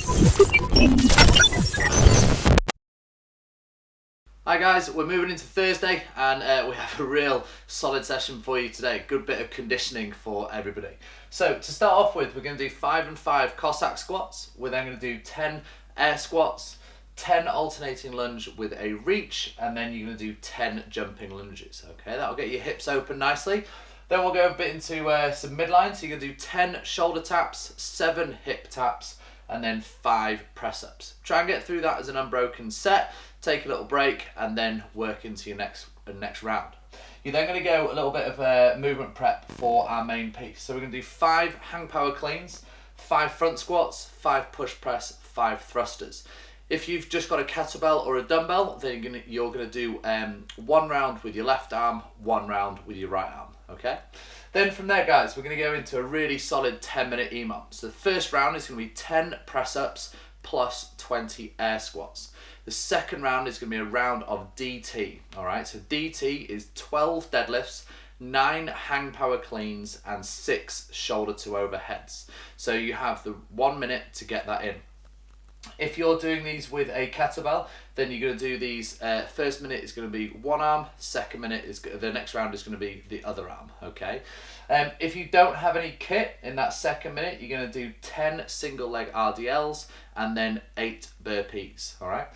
Hi guys, we're moving into Thursday and we have a real solid session for you today. Good bit of conditioning for everybody. So to start off with, we're going to do 5 and 5 Cossack squats. We're then going to do 10 air squats, 10 alternating lunge with a reach, and then you're going to do 10 jumping lunges. Okay, that'll get your hips open nicely. Then we'll go a bit into some midline. So you're going to do 10 shoulder taps, 7 hip taps, and then 5 press ups. Try and get through that as an unbroken set. Take a little break and then work into your next round. You're then going to go a little bit of movement prep for our main piece. So we're going to do 5 hang power cleans, 5 front squats, 5 push press, 5 thrusters. If you've just got a kettlebell or a dumbbell, then you're going to do 1 round with your left arm, 1 round with your right arm. Okay. Then from there, guys, we're going to go into a really solid 10-minute EMOM. So the first round is going to be 10 press ups plus 20 air squats. The second round is going to be a round of DT, all right? So DT is 12 deadlifts, 9 hang power cleans, and 6 shoulder to overheads. So you have the 1 minute to get that in. If you're doing these with a kettlebell, then you're going to do these, first minute is going to be one arm, second minute is, the next round is going to be the other arm, okay? If you don't have any kit in that second minute, you're going to do 10 single leg RDLs and then 8 burpees, all right?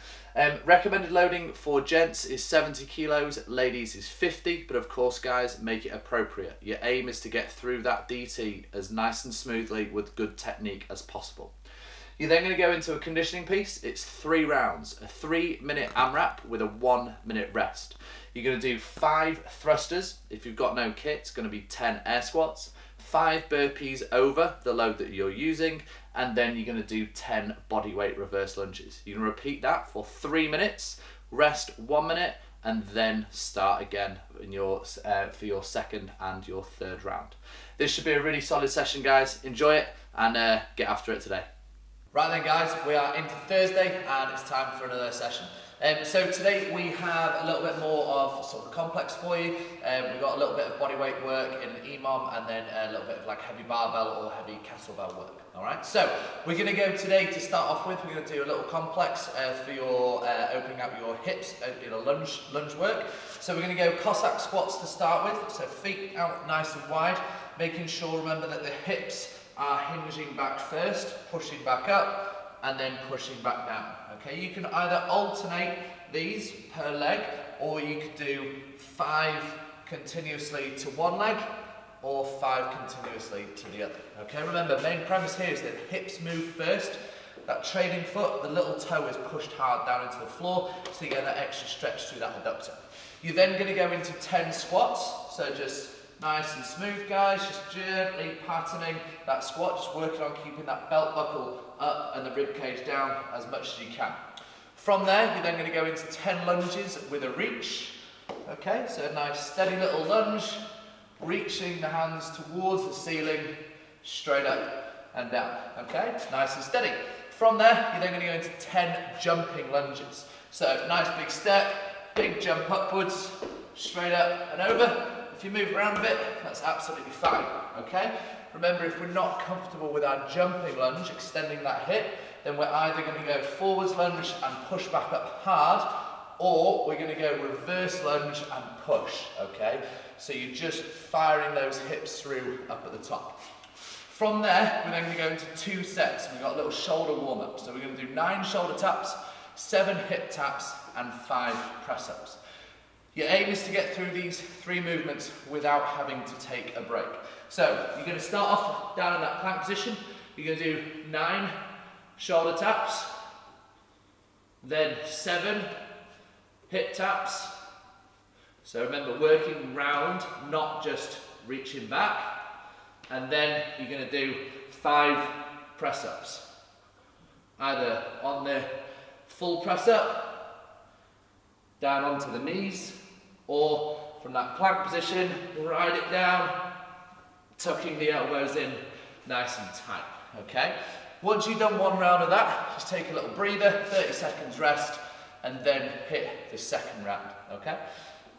Recommended loading for gents is 70 kilos, ladies is 50, but of course, guys, make it appropriate. Your aim is to get through that DT as nice and smoothly with good technique as possible. You're then going to go into a conditioning piece. It's 3 rounds, a 3-minute AMRAP with a 1-minute rest. You're going to do 5 thrusters. If you've got no kit, it's going to be 10 air squats, 5 burpees over the load that you're using, and then you're going to do 10 bodyweight reverse lunges. You're going to repeat that for 3 minutes, rest 1 minute, and then start again in your for your second and your third round. This should be a really solid session, guys. Enjoy it and get after it today. Right then, guys, we are into Thursday and it's time for another session. So today we have a little bit more of sort of complex for you. We've got a little bit of body weight work in EMOM and then a little bit of like heavy barbell or heavy kettlebell work. All right, so we're going to go today to start off with. We're going to do a little complex for your opening up your hips in a lunge work. So we're going to go Cossack squats to start with. So feet out nice and wide, making sure, remember, that the hips are hinging back first, pushing back up, and then pushing back down. Okay, you can either alternate these per leg, or you could do 5 continuously to one leg, or 5 continuously to the other. Okay, remember, main premise here is that hips move first. That trailing foot, the little toe is pushed hard down into the floor, so you get that extra stretch through that adductor. You're then going to go into 10 squats, so just nice and smooth, guys, just gently patterning that squat, just working on keeping that belt buckle up and the rib cage down as much as you can. From there, you're then going to go into 10 lunges with a reach. Okay, so a nice steady little lunge, reaching the hands towards the ceiling, straight up and down. Okay, nice and steady. From there, you're then going to go into 10 jumping lunges. So nice big step, big jump upwards, straight up and over. If you move around a bit, that's absolutely fine, okay? Remember, if we're not comfortable with our jumping lunge, extending that hip, then we're either going to go forwards lunge and push back up hard, or we're going to go reverse lunge and push, okay? So you're just firing those hips through up at the top. From there, we're then going to go into 2 sets. We've got a little shoulder warm-up. So we're going to do 9 shoulder taps, 7 hip taps, and 5 press-ups. Your aim is to get through these 3 movements without having to take a break. So you're going to start off down in that plank position. You're going to do 9 shoulder taps, then 7 hip taps. So remember, working round, not just reaching back. And then you're going to do 5 press-ups. Either on the full press-up, down onto the knees, or from that plank position, ride it down, tucking the elbows in nice and tight, okay? Once you've done 1 round of that, just take a little breather, 30 seconds rest, and then hit the second round, okay?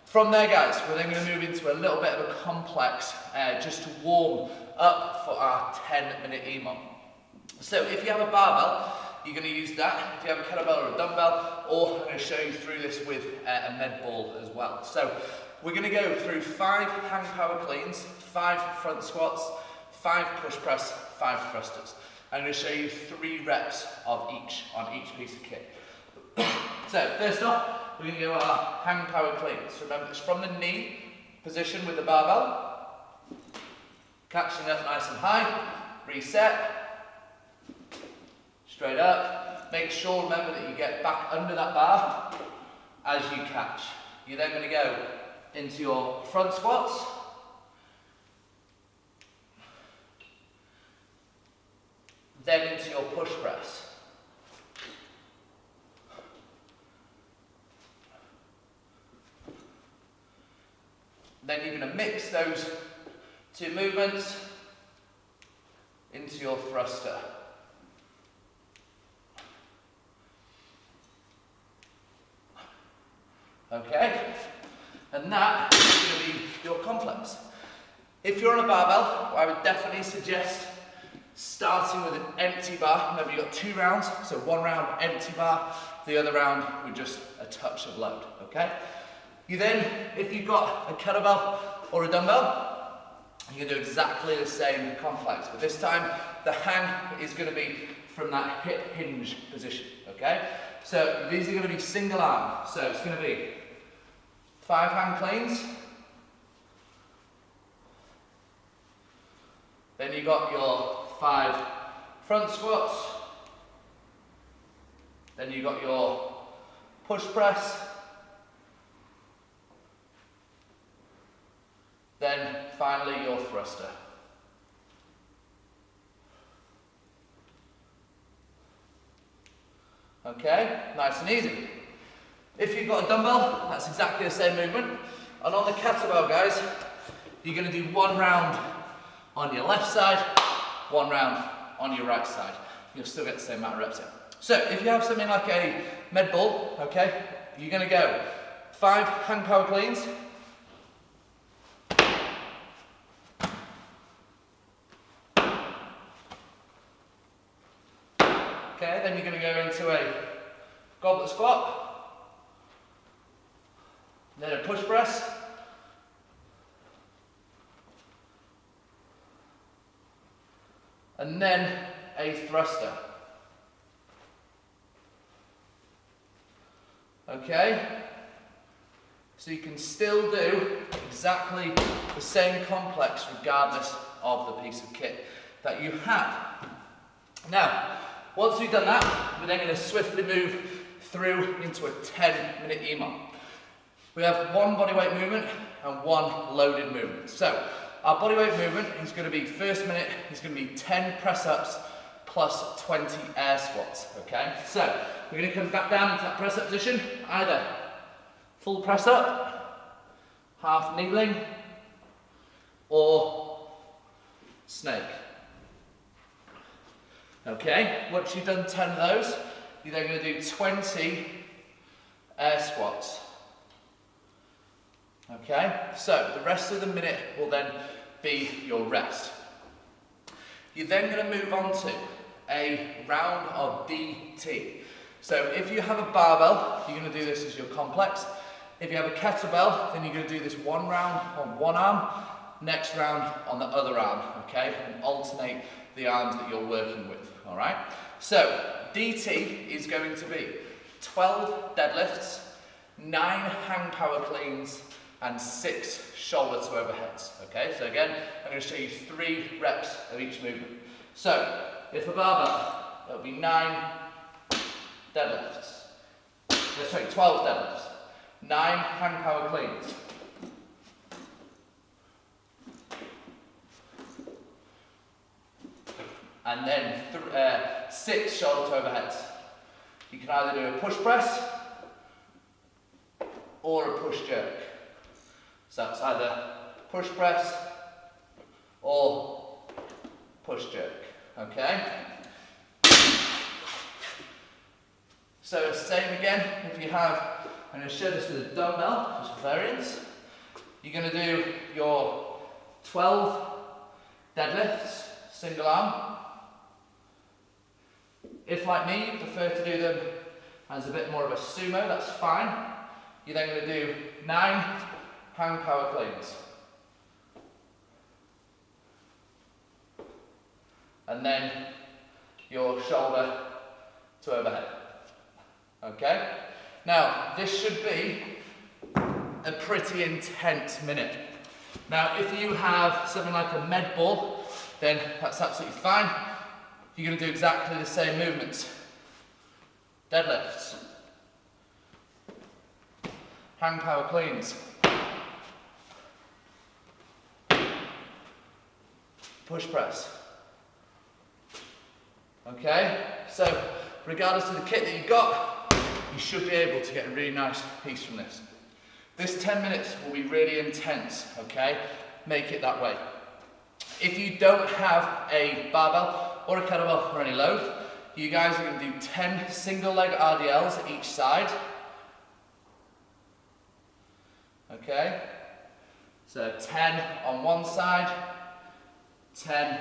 From there, guys, we're then going to move into a little bit of a complex, just to warm up for our 10-minute EMOM. So if you have a barbell, you're going to use that if you have a kettlebell or a dumbbell, or I'm going to show you through this with a med ball as well. So we're going to go through 5 hang power cleans, 5 front squats, 5 push press, 5 thrusters. I'm going to show you 3 reps of each on each piece of kit. So first off, we're going to go our hang power cleans. Remember, it's from the knee position with the barbell, catching up nice and high, reset, straight up. Make sure, remember, that you get back under that bar as you catch. You're then going to go into your front squats, then into your push press. Then you're going to mix those 2 movements into your thruster. Okay? And that is going to be your complex. If you're on a barbell, I would definitely suggest starting with an empty bar. Remember, you've got 2 rounds, so 1 round empty bar, the other round with just a touch of load, okay? You then, if you've got a kettlebell or a dumbbell, you can do exactly the same complex, but this time the hang is going to be from that hip hinge position, okay? So these are going to be single arm, so it's going to be 5 hang cleans, then you got your 5 front squats, then you got your push press, then finally your thruster. Okay, nice and easy. If you've got a dumbbell, that's exactly the same movement. And on the kettlebell, guys, you're going to do 1 round on your left side, 1 round on your right side. You'll still get the same amount of reps in. So if you have something like a med ball, okay, you're going to go 5 hang power cleans, okay, then you're going to go into a goblet squat, then a push press, and then a thruster. Okay? So you can still do exactly the same complex regardless of the piece of kit that you have. Now, once we've done that, we're then going to swiftly move through into a 10-minute EMOM. We have 1 bodyweight movement and 1 loaded movement. So our bodyweight movement is going to be, first minute, is going to be 10 press-ups plus 20 air squats, okay? So we're going to come back down into that press-up position, either full press-up, half kneeling, or snake. Okay, once you've done 10 of those, you're then going to do 20 air squats. Okay, so the rest of the minute will then be your rest. You're then going to move on to a round of DT. So if you have a barbell, you're going to do this as your complex. If you have a kettlebell, then you're going to do this 1 round on 1 arm, next round on the other arm, okay, and alternate the arms that you're working with, all right? So DT is going to be 12 deadlifts, 9 hang power cleans, and 6 shoulder to overheads, okay? So again, I'm going to show you 3 reps of each movement. So if a barbell, it'll be 9 deadlifts, 12 deadlifts, 9 hang power cleans, and then 6 shoulder to overheads. You can either do a push press or a push jerk. So that's either push press or push jerk, okay? So same again, if you have, I'm going to show this with a dumbbell, just for variance. You're going to do your 12 deadlifts, single arm, If, like me, you prefer to do them as a bit more of a sumo, that's fine. You're then going to do 9 hang power cleans. And then your shoulder to overhead. Okay? Now, this should be a pretty intense minute. Now, if you have something like a med ball, then that's absolutely fine. You're going to do exactly the same movements. Deadlifts. Hang power cleans. Push press. Okay, so regardless of the kit that you've got, you should be able to get a really nice piece from this. This 10 minutes will be really intense, okay? Make it that way. If you don't have a barbell or a kettlebell or any load, you guys are going to do 10 single leg RDLs at each side. Okay, so 10 on one side, 10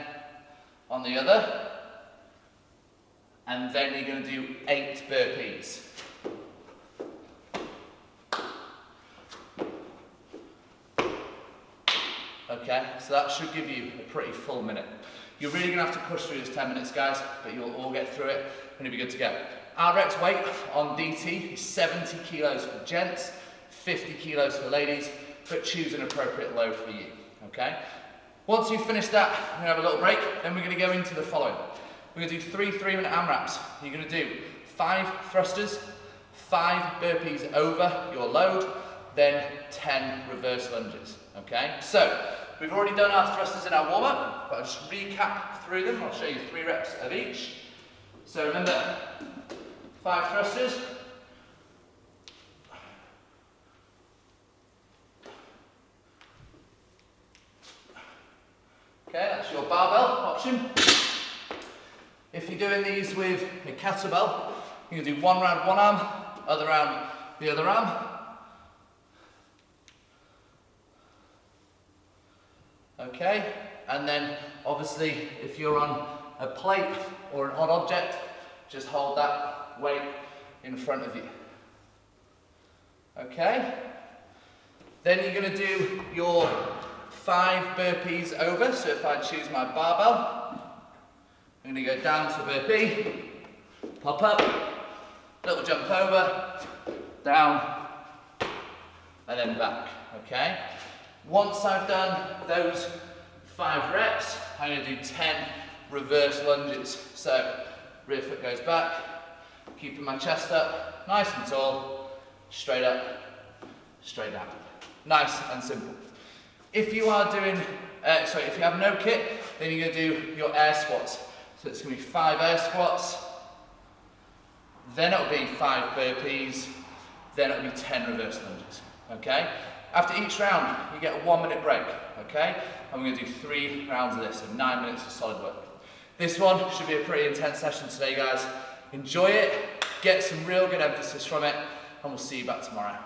on the other. And then you're going to do 8 burpees. Okay, so that should give you a pretty full minute. You're really going to have to push through this 10 minutes, guys, but you'll all get through it and you'll be good to go. RX weight on DT is 70 kilos for gents, 50 kilos for ladies, but choose an appropriate load for you. Okay? Once you've finished that, we're going to have a little break, then we're going to go into the following. We're going to do 3 3-minute AMRAPs. You're going to do 5 thrusters, 5 burpees over your load, then 10 reverse lunges. Okay? So, we've already done our thrusters in our warm-up, but I'll just recap through them. I'll show you 3 reps of each. So remember, 5 thrusters. Okay, that's your barbell option. If you're doing these with a kettlebell, you can do one round one arm, other round the other arm. Okay, and then obviously if you're on a plate or an odd object, just hold that weight in front of you. Okay, then you're going to do your 5 burpees over. So if I choose my barbell, I'm going to go down to burpee, pop up, little jump over, down, and then back. Okay. Once I've done those 5 reps, I'm going to do 10 reverse lunges. So rear foot goes back, keeping my chest up, nice and tall, straight up, straight down. Nice and simple. If you are doing, if you have no kit, then you're going to do your air squats. So it's going to be 5 air squats, then it'll be 5 burpees, then it'll be 10 reverse lunges. Okay? After each round, you get a 1-minute break, okay? And we're going to do 3 rounds of this, so 9 minutes of solid work. This one should be a pretty intense session today, guys. Enjoy it, get some real good emphasis from it, and we'll see you back tomorrow.